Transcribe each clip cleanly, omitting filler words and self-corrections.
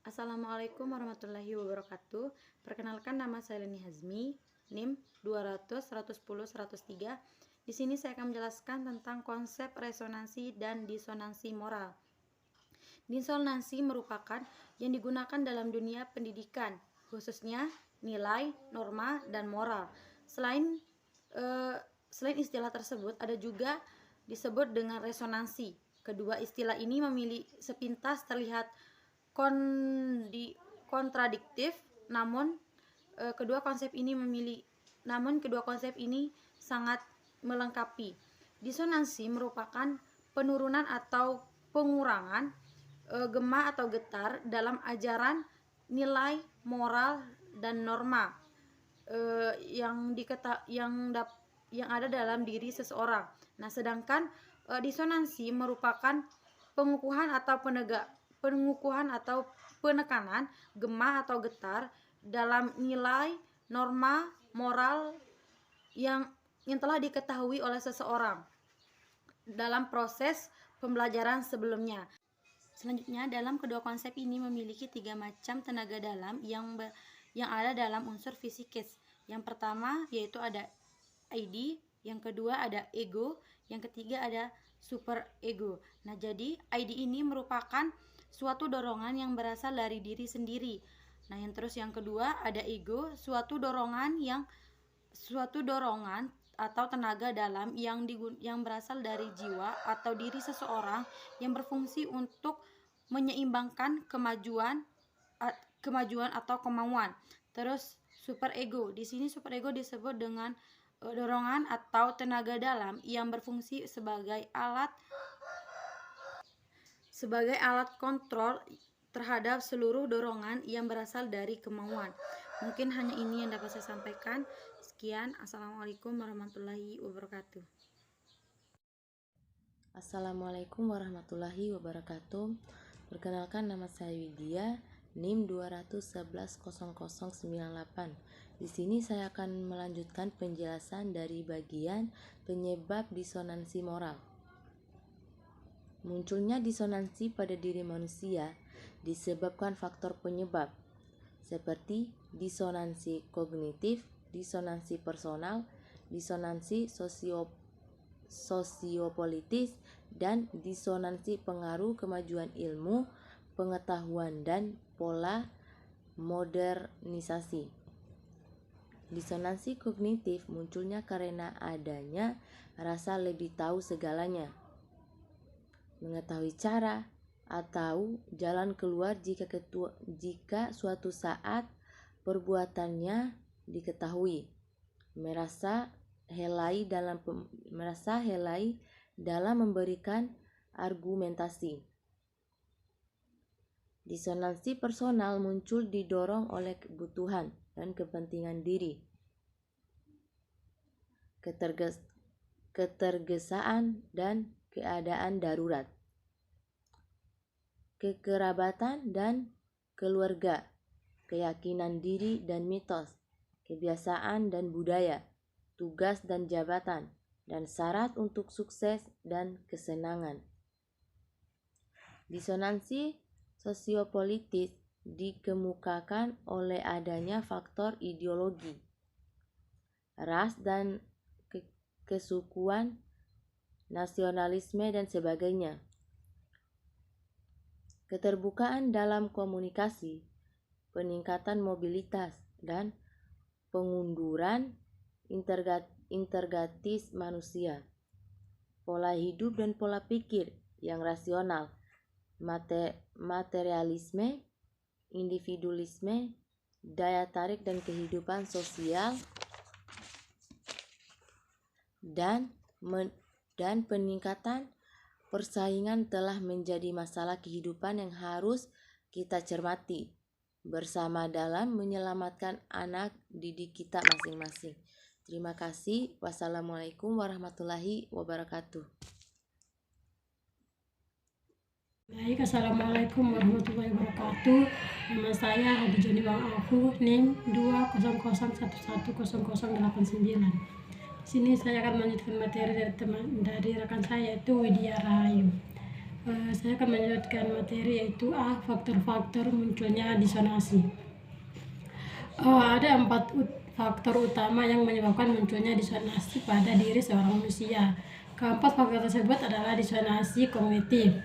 Assalamualaikum warahmatullahi wabarakatuh. Perkenalkan, nama saya Leni Hazmi, NIM 200 110 103. Di sini saya akan menjelaskan tentang konsep resonansi dan disonansi moral. Disonansi merupakan yang digunakan dalam dunia pendidikan, khususnya nilai, norma, dan moral. Selain istilah tersebut, ada juga disebut dengan resonansi. Kedua istilah ini sepintas terlihat kontradiktif, namun kedua konsep ini sangat melengkapi. Disonansi merupakan penurunan atau pengurangan gema atau getar dalam ajaran, nilai, moral, dan norma yang ada dalam diri seseorang. Nah, sedangkan disonansi merupakan pengukuhan atau penekanan gema atau getar dalam nilai, norma, moral yang telah diketahui oleh seseorang dalam proses pembelajaran sebelumnya. Selanjutnya, dalam kedua konsep ini memiliki 3 macam tenaga dalam yang ada dalam unsur fisikis. Yang pertama yaitu ada ID, yang kedua ada ego, yang ketiga ada super ego. Nah, jadi ID ini merupakan suatu dorongan yang berasal dari diri sendiri. Nah, yang kedua ada ego, suatu dorongan atau tenaga dalam yang berasal dari jiwa atau diri seseorang yang berfungsi untuk menyeimbangkan kemajuan atau kemauan. Terus super ego. Di sini super ego disebut dengan dorongan atau tenaga dalam yang berfungsi sebagai alat kontrol terhadap seluruh dorongan yang berasal dari kemauan. Mungkin hanya ini yang dapat saya sampaikan. Sekian. Assalamualaikum warahmatullahi wabarakatuh. Assalamualaikum warahmatullahi wabarakatuh. Perkenalkan, nama saya Widya, NIM 2110098. Di sini saya akan melanjutkan penjelasan dari bagian penyebab disonansi moral. Munculnya disonansi pada diri manusia disebabkan faktor penyebab seperti disonansi kognitif, disonansi personal, disonansi sosiopolitis, dan disonansi pengaruh kemajuan ilmu, pengetahuan, dan pola modernisasi. Disonansi kognitif munculnya karena adanya rasa lebih tahu segalanya, mengetahui cara atau jalan keluar jika suatu saat perbuatannya diketahui, merasa helai dalam memberikan argumentasi. Disonansi personal muncul didorong oleh kebutuhan dan kepentingan diri, ketergesaan dan keadaan darurat, kekerabatan dan keluarga, keyakinan diri dan mitos, kebiasaan dan budaya, tugas dan jabatan, dan syarat untuk sukses dan kesenangan. Disonansi sosiopolitis dikemukakan oleh adanya faktor ideologi, ras dan kesukuan, nasionalisme, dan sebagainya. Keterbukaan dalam komunikasi, peningkatan mobilitas, dan pengunduran integratis manusia. Pola hidup dan pola pikir yang rasional, materialisme, individualisme, daya tarik dan kehidupan sosial, dan peningkatan persaingan telah menjadi masalah kehidupan yang harus kita cermati bersama dalam menyelamatkan anak didik kita masing-masing. Terima kasih. Wassalamualaikum warahmatullahi wabarakatuh. Baik, Assalamualaikum warahmatullahi wabarakatuh. Nama saya Hadi Joni Bang Aku, NIM 200110089. Di sini saya akan melanjutkan materi dari rekan saya, yaitu Widya Rahayu. Saya akan melanjutkan materi yaitu A. Faktor-faktor munculnya disonasi. Ada 4 faktor utama yang menyebabkan munculnya disonasi pada diri seorang manusia. Keempat faktor tersebut adalah disonasi kognitif,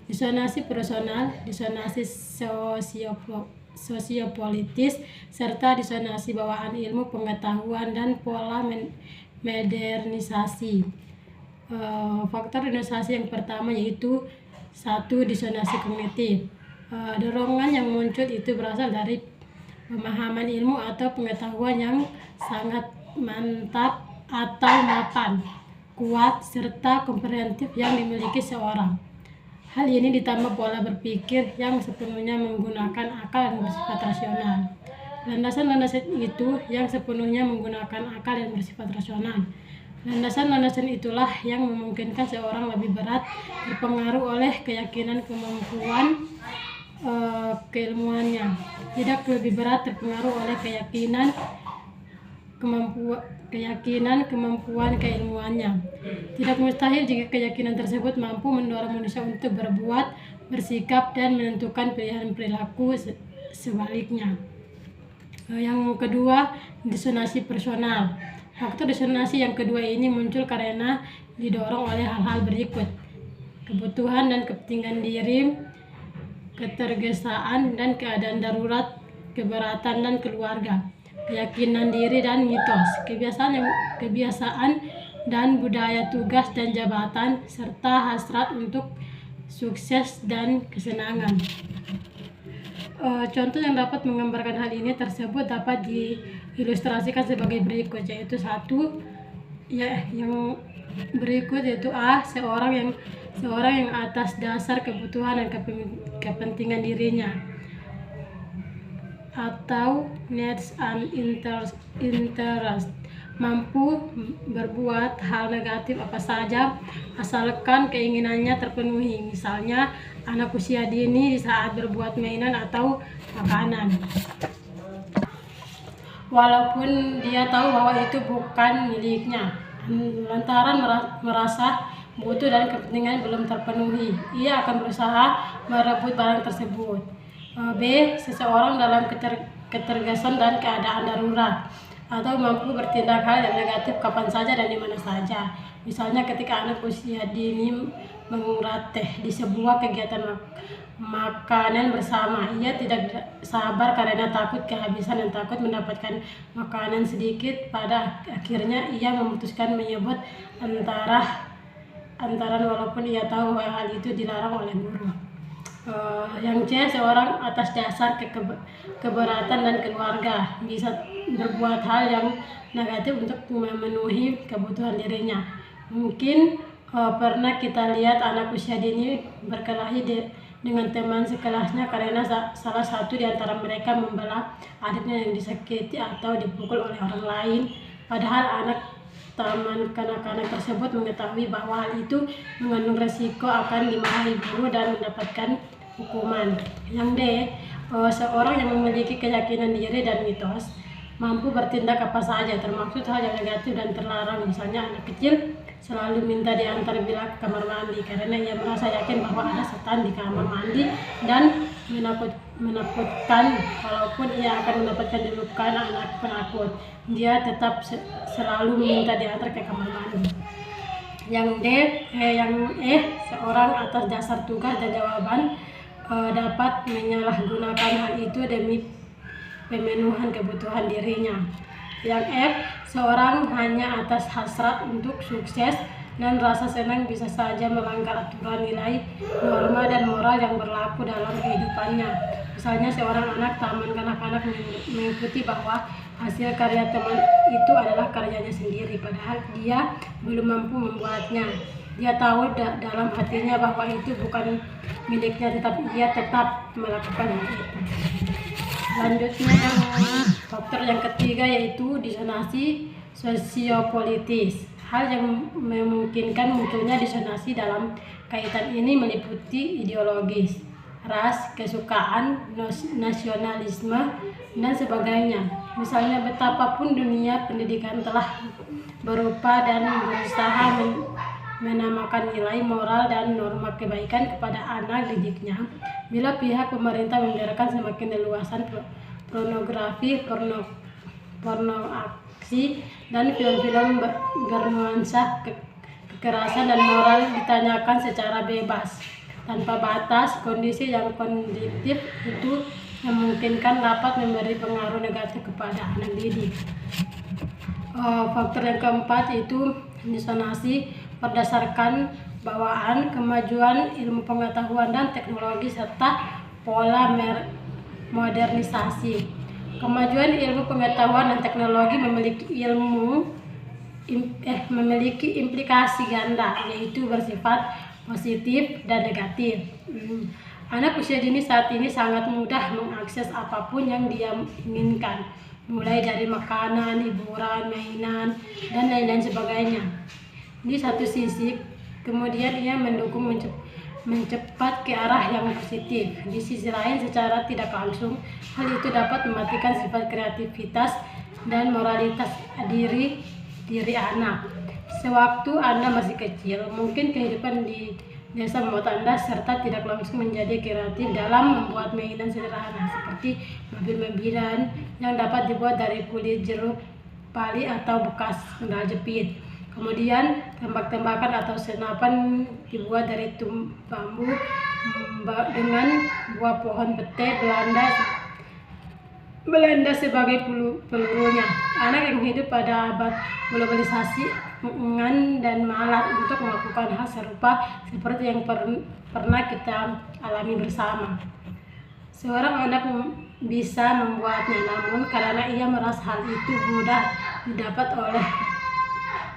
disonasi personal, disonasi sosiopolitis, serta disonasi bawaan ilmu pengetahuan dan pola modernisasi. Faktor disonasi yang pertama yaitu 1. Disonasi kognitif. Dorongan yang muncul itu berasal dari pemahaman ilmu atau pengetahuan yang sangat mantap atau mapan, kuat, serta komprehensif yang dimiliki seorang. Hal ini ditambah pola berpikir yang sepenuhnya menggunakan akal dan bersifat rasional. Landasan-landasan itu yang sepenuhnya menggunakan akal dan bersifat rasional. Landasan-landasan itulah yang memungkinkan seorang lebih berat terpengaruh oleh keyakinan keilmuannya, tidak lebih berat terpengaruh oleh keyakinan kemampuan keilmuannya. Tidak mustahil jika keyakinan tersebut mampu mendorong manusia untuk berbuat, bersikap, dan menentukan pilihan perilaku sebaliknya. Yang kedua, disonasi personal. Faktor disonasi yang kedua ini muncul karena didorong oleh hal-hal berikut: kebutuhan dan kepentingan diri, ketergesaan dan keadaan darurat, keberatan dan keluarga, keyakinan diri dan mitos, kebiasaan dan budaya tugas dan jabatan, serta hasrat untuk sukses dan kesenangan. Contoh yang dapat menggambarkan hal ini tersebut dapat diilustrasikan sebagai berikut, yaitu 1. Yang berikut yaitu A. Seorang yang atas dasar kebutuhan dan kepentingan dirinya atau needs and interest mampu berbuat hal negatif apa saja asalkan keinginannya terpenuhi. Misalnya, anak usia dini di saat berbuat mainan atau makanan, walaupun dia tahu bahwa itu bukan miliknya, lantaran merasa butuh dan kepentingan belum terpenuhi. Ia akan berusaha merebut barang tersebut. B. Seseorang dalam ketergesa dan keadaan darurat atau mampu bertindak hal yang negatif kapan saja dan di mana saja. Misalnya ketika anak usia dini mengurat teh di sebuah kegiatan makanan bersama, ia tidak sabar karena takut kehabisan dan takut mendapatkan makanan sedikit. Pada akhirnya ia memutuskan menyebut antara walaupun ia tahu bahwa hal itu dilarang oleh guru. Yang C. Seorang atas dasar keberatan dan keluarga bisa berbuat hal yang negatif untuk memenuhi kebutuhan dirinya. Mungkin pernah kita lihat anak usia dini berkelahi dengan teman sekelasnya karena salah satu di antara mereka membelah adiknya yang disakiti atau dipukul oleh orang lain. Padahal anak taman kanak-kanak tersebut mengetahui bahwa hal itu mengandung resiko akan dimarahi guru dan mendapatkan hukuman. Yang D. Seorang yang memiliki keyakinan diri dan mitos mampu bertindak apa saja, termasuk hal yang negatif dan terlarang. Misalnya, anak kecil selalu minta diantar bila ke kamar mandi karena ia merasa yakin bahwa ada setan di kamar mandi dan menakutkan. Walaupun ia akan mendapatkan julukan anak penakut, dia tetap selalu minta diantar ke kamar mandi. Yang E. Seorang atas dasar tugas dan jawaban dapat menyalahgunakan hal itu demi pemenuhan kebutuhan dirinya. Yang F. Seorang hanya atas hasrat untuk sukses dan rasa senang bisa saja melanggar aturan nilai, norma, dan moral yang berlaku dalam kehidupannya. Misalnya, seorang anak taman kanak-kanak mengikuti bahwa hasil karya teman itu adalah karyanya sendiri, padahal dia belum mampu membuatnya. Dia tahu dalam hatinya bahwa itu bukan miliknya, tetapi ia tetap melakukan hal itu. Selanjutnya, faktor yang ketiga yaitu disonasi sosiopolitis. Hal yang memungkinkan munculnya disonasi dalam kaitan ini meliputi ideologis, ras, kesukaan, nasionalisme, dan sebagainya. Misalnya, betapapun dunia pendidikan telah berubah dan berusaha menamakan nilai moral dan norma kebaikan kepada anak didiknya, bila pihak pemerintah membiarkan semakin leluasan pornografi, pornoaksi, dan film-film bernuansa kekerasan dan moral ditanyakan secara bebas, tanpa batas. Kondisi yang kondusif itu memungkinkan dapat memberi pengaruh negatif kepada anak didik. Faktor yang keempat itu disonansi berdasarkan bawaan, kemajuan ilmu pengetahuan dan teknologi, serta pola modernisasi. Kemajuan ilmu pengetahuan dan teknologi memiliki implikasi ganda, yaitu bersifat positif dan negatif. Anak usia dini saat ini sangat mudah mengakses apapun yang dia inginkan, mulai dari makanan, hiburan, mainan, dan lain-lain sebagainya. Di satu sisi, kemudian ia mendukung mencepat ke arah yang positif. Di sisi lain, secara tidak langsung, hal itu dapat mematikan sifat kreativitas dan moralitas diri anak. Sewaktu Anda masih kecil, mungkin kehidupan di desa membuat Anda serta tidak langsung menjadi kreatif dalam membuat mainan sederhana seperti mobil-mobilan yang dapat dibuat dari kulit jeruk pali atau bekas sendal jepit. Kemudian tembak-tembakan atau senapan dibuat dari bambu dengan buah pohon pete Belanda sebagai pelurunya. Anak yang hidup pada abad globalisasi enggan dan malas untuk melakukan hal serupa seperti yang pernah kita alami bersama. Seorang anak bisa membuatnya, namun karena ia merasa hal itu mudah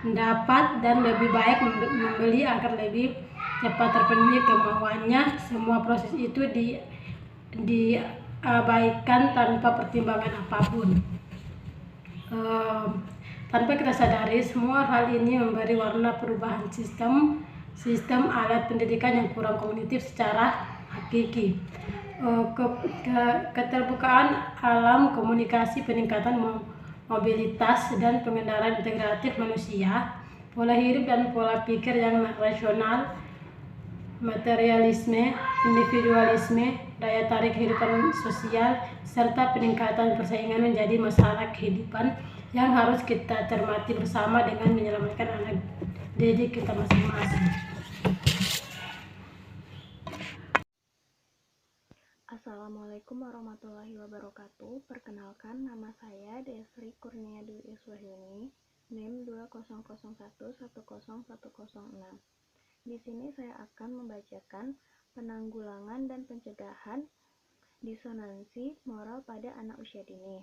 mendapat dan lebih baik membeli agar lebih cepat terpenuhi kemauannya, semua proses itu diabaikan tanpa pertimbangan apapun. Tanpa kita sadari, semua hal ini memberi warna perubahan sistem alat pendidikan yang kurang kognitif secara hakiki. Keterbukaan alam komunikasi, peningkatan mobilitas, dan pengendaraan integratif manusia, pola hidup dan pola pikir yang rasional, materialisme, individualisme, daya tarik kehidupan sosial, serta peningkatan persaingan menjadi masalah kehidupan yang harus kita cermati bersama dengan menyelamatkan anak didik kita masing-masing. Assalamualaikum warahmatullahi wabarakatuh. Perkenalkan, nama saya Desri Kurnia Dwi Iswahyuni, NIM 2001101006. Di sini saya akan membacakan penanggulangan dan pencegahan disonansi moral pada anak usia dini.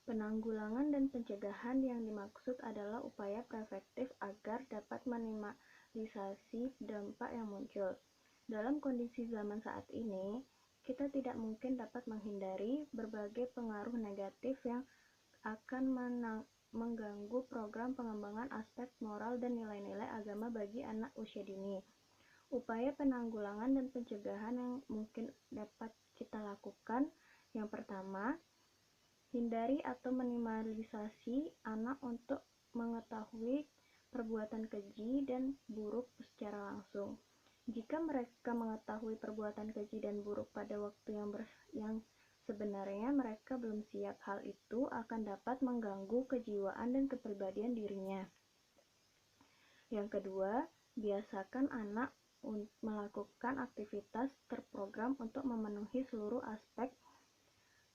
Penanggulangan dan pencegahan yang dimaksud adalah upaya preventif agar dapat minimalisasi dampak yang muncul. Dalam kondisi zaman saat ini, kita tidak mungkin dapat menghindari berbagai pengaruh negatif yang akan mengganggu program pengembangan aspek moral dan nilai-nilai agama bagi anak usia dini. Upaya penanggulangan dan pencegahan yang mungkin dapat kita lakukan: yang pertama, hindari atau minimalisasi anak untuk mengetahui perbuatan keji dan buruk secara langsung. Jika mereka mengetahui perbuatan keji dan buruk pada waktu yang sebenarnya mereka belum siap, hal itu akan dapat mengganggu kejiwaan dan kepribadian dirinya. Yang kedua, biasakan anak melakukan aktivitas terprogram untuk memenuhi seluruh aspek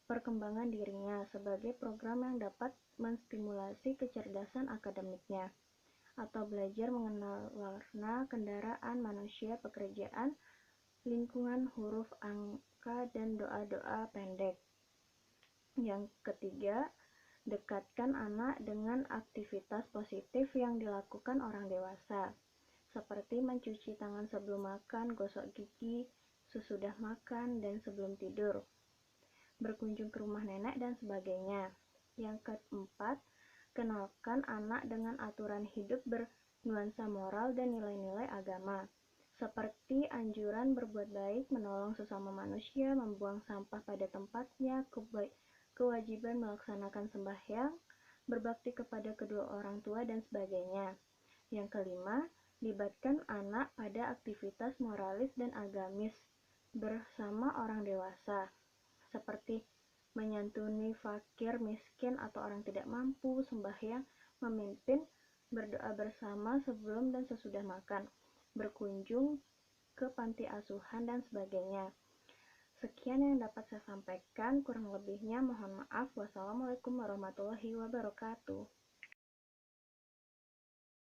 perkembangan dirinya sebagai program yang dapat menstimulasi kecerdasan akademiknya, atau belajar mengenal warna, kendaraan, manusia, pekerjaan, lingkungan, huruf, angka, dan doa-doa pendek. Yang ketiga, dekatkan anak dengan aktivitas positif yang dilakukan orang dewasa, seperti mencuci tangan sebelum makan, gosok gigi, sesudah makan, dan sebelum tidur, berkunjung ke rumah nenek, dan sebagainya. Yang keempat, kenalkan anak dengan aturan hidup bernuansa moral dan nilai-nilai agama, seperti anjuran berbuat baik, menolong sesama manusia, membuang sampah pada tempatnya, kewajiban melaksanakan sembahyang, berbakti kepada kedua orang tua, dan sebagainya. Yang kelima, libatkan anak pada aktivitas moralis dan agamis bersama orang dewasa, seperti menyantuni fakir, miskin, atau orang tidak mampu, sembahyang, memimpin, berdoa bersama sebelum dan sesudah makan, berkunjung ke panti asuhan, dan sebagainya. Sekian yang dapat saya sampaikan, kurang lebihnya mohon maaf. Wassalamualaikum warahmatullahi wabarakatuh.